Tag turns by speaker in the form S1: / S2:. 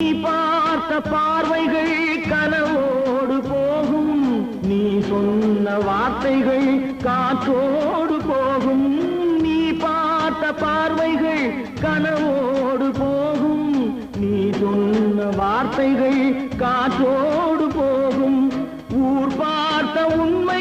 S1: நீ பார்த்த பார்வைகள் கனவோடு போகும், நீ சொன்ன வார்த்தைகள் காற்றோடு போகும். நீ பார்த்த பார்வைகள் கனவோடு போகும், நீ சொன்ன வார்த்தைகள் காற்றோடு போகும். ஊர் பார்த்த உண்மை